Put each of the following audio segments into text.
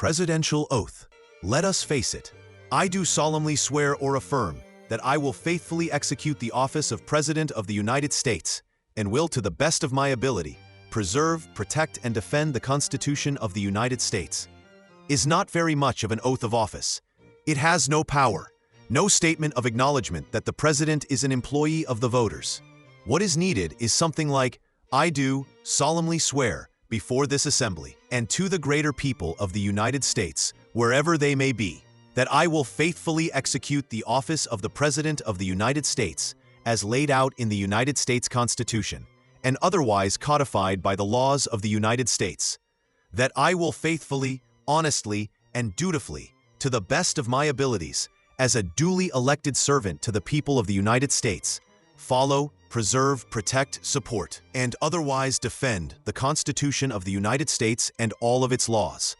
Presidential oath. Let us face it. I do solemnly swear or affirm that I will faithfully execute the office of President of the United States and will, to the best of my ability, preserve, protect, and defend the Constitution of the United States. Is not very much of an oath of office. It has no power, no statement of acknowledgement that the President is an employee of the voters. What is needed is something like, I do solemnly swear before this assembly and to the greater people of the United States, wherever they may be, that I will faithfully execute the office of the President of the United States as laid out in the United States Constitution and otherwise codified by the laws of the United States. That I will faithfully, honestly, and dutifully, to the best of my abilities, as a duly elected servant to the people of the United States, follow, preserve, protect, support, and otherwise defend the Constitution of the United States and all of its laws.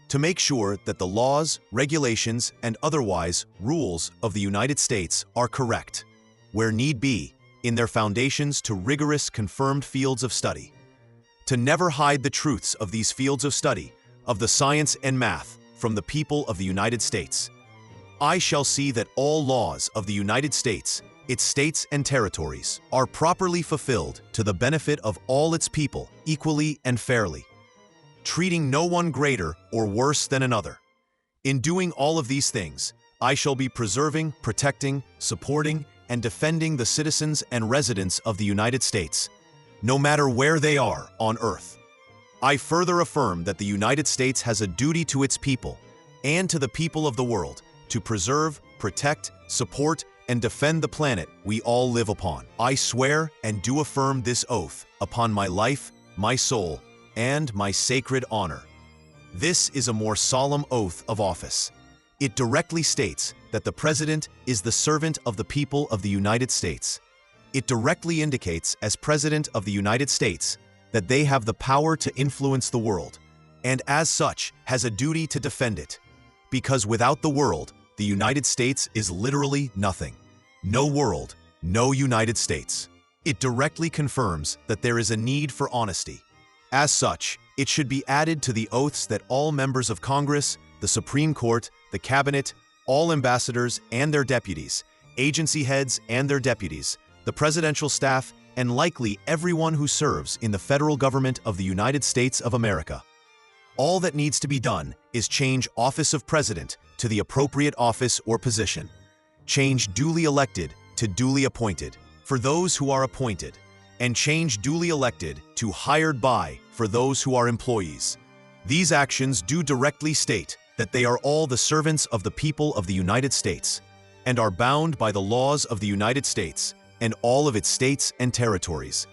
To make sure that the laws, regulations, and otherwise rules of the United States are correct, where need be, in their foundations to rigorous confirmed fields of study. To never hide the truths of these fields of study, of the science and math, from the people of the United States. I shall see that all laws of the United States, its states and territories, are properly fulfilled to the benefit of all its people, equally and fairly, treating no one greater or worse than another. In doing all of these things, I shall be preserving, protecting, supporting, and defending the citizens and residents of the United States, no matter where they are on earth. I further affirm that the United States has a duty to its people and to the people of the world to preserve, protect, support, and defend the planet we all live upon. I swear and do affirm this oath upon my life, my soul, and my sacred honor. This is a more solemn oath of office. It directly states that the President is the servant of the people of the United States. It directly indicates, as President of the United States, that they have the power to influence the world, and as such has a duty to defend it. Because without the world, the United States is literally nothing. No world, no United States. It directly confirms that there is a need for honesty. As such, it should be added to the oaths that all members of Congress, the Supreme Court, the Cabinet, all ambassadors and their deputies, agency heads and their deputies, the presidential staff, and likely everyone who serves in the federal government of the United States of America. All that needs to be done is change office of president to the appropriate office or position. Change duly elected to duly appointed for those who are appointed, and change duly elected to hired by for those who are employees. These actions do directly state that they are all the servants of the people of the United States and are bound by the laws of the United States and all of its states and territories.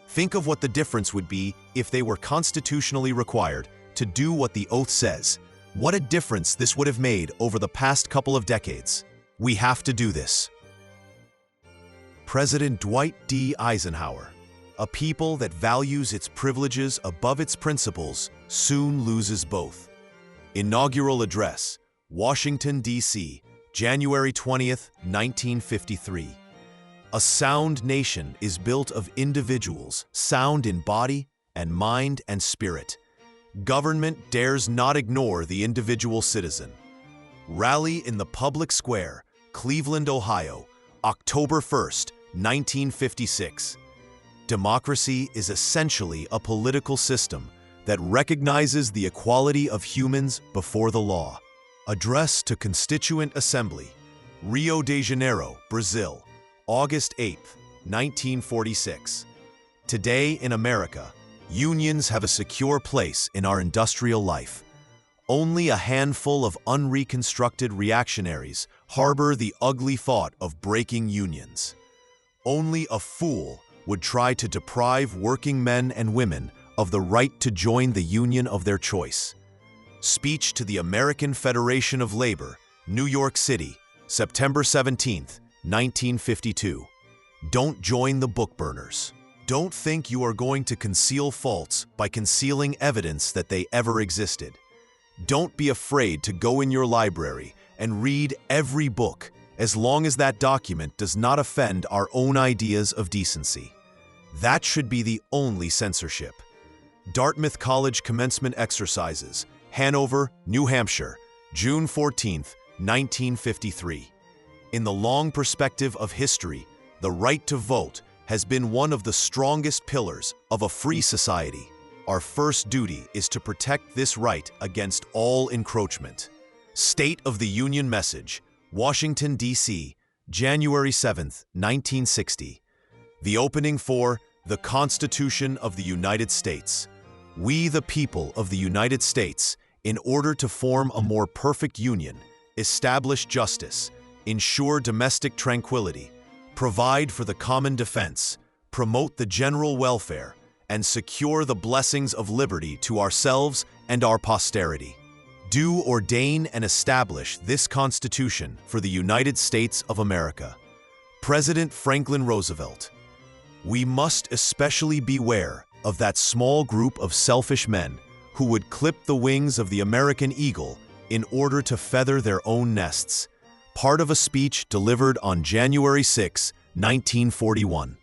Think of what the difference would be if they were constitutionally required to do what the oath says. What a difference this would have made over the past couple of decades. We have to do this. President Dwight D. Eisenhower. A people that values its privileges above its principles soon loses both. Inaugural Address, Washington, D.C., January 20th, 1953. A sound nation is built of individuals sound in body and mind and spirit. Government dares not ignore the individual citizen. Rally in the public square, Cleveland, Ohio, October 1st, 1956. Democracy is essentially a political system that recognizes the equality of humans before the law. Address to Constituent Assembly, Rio de Janeiro, Brazil, August 8, 1946. Today in America, unions have a secure place in our industrial life. Only a handful of unreconstructed reactionaries harbor the ugly thought of breaking unions. Only a fool would try to deprive working men and women of the right to join the union of their choice. Speech to the American Federation of Labor, New York City, September 17, 1952. Don't join the book burners. Don't think you are going to conceal faults by concealing evidence that they ever existed. Don't be afraid to go in your library and read every book, as long as that document does not offend our own ideas of decency. That should be the only censorship. Dartmouth College commencement exercises, Hanover, New Hampshire, June 14, 1953. In the long perspective of history, the right to vote has been one of the strongest pillars of a free society. Our first duty is to protect this right against all encroachment. State of the Union Message, Washington, D.C., January 7, 1960. The opening for the Constitution of the United States. We, the people of the United States, in order to form a more perfect union, establish justice, ensure domestic tranquility, provide for the common defense, promote the general welfare, and secure the blessings of liberty to ourselves and our posterity. Do ordain and establish this Constitution for the United States of America. President Franklin Roosevelt. We must especially beware of that small group of selfish men who would clip the wings of the American eagle in order to feather their own nests. Part of a speech delivered on January 6, 1941.